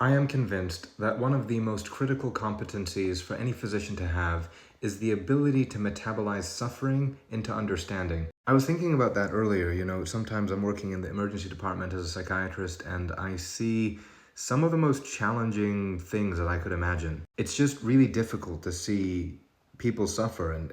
I am convinced that one of the most critical competencies for any physician to have is the ability to metabolize suffering into understanding. I was thinking about that earlier. Sometimes I'm working in the emergency department as a psychiatrist and I see some of the most challenging things that I could imagine. It's just really difficult to see people suffer, and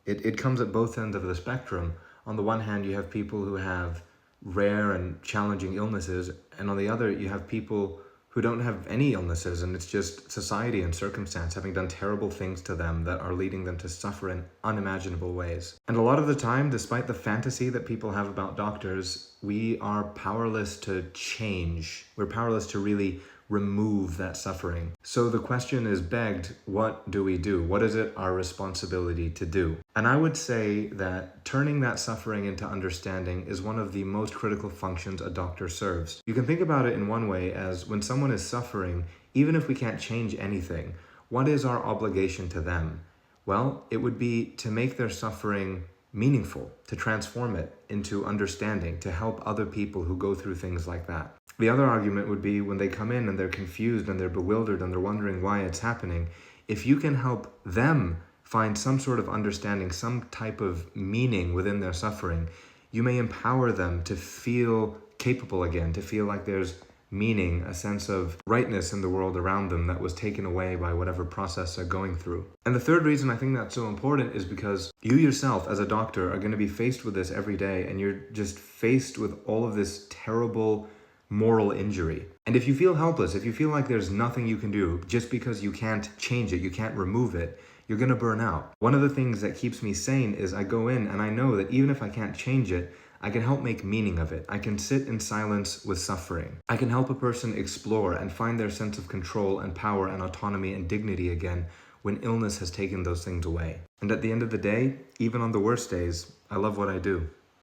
it comes at both ends of the spectrum. On the one hand, you have people who have rare and challenging illnesses, and on the other, you have people who don't have any illnesses, and it's just society and circumstance having done terrible things to them that are leading them to suffer in unimaginable ways. And a lot of the time, despite the fantasy that people have about doctors, we are powerless to change. We're powerless to really remove that suffering. So the question is begged, what do we do? What is it our responsibility to do? And I would say that turning that suffering into understanding is one of the most critical functions a doctor serves. You can think about it in one way as when someone is suffering, even if we can't change anything, what is our obligation to them? Well, it would be to make their suffering meaningful, to transform it into understanding, to help other people who go through things like that. The other argument would be when they come in and they're confused and they're bewildered and they're wondering why it's happening, if you can help them find some sort of understanding, some type of meaning within their suffering, you may empower them to feel capable again, to feel like there's meaning, a sense of rightness in the world around them that was taken away by whatever process they're going through. And the third reason I think that's so important is because you yourself as a doctor are going to be faced with this every day, and you're just faced with all of this terrible moral injury. And if you feel helpless, if you feel like there's nothing you can do just because you can't change it, you can't remove it, you're going to burn out. One of the things that keeps me sane is I go in and I know that even if I can't change it, I can help make meaning of it. I can sit in silence with suffering. I can help a person explore and find their sense of control and power and autonomy and dignity again when illness has taken those things away. And at the end of the day, even on the worst days, I love what I do.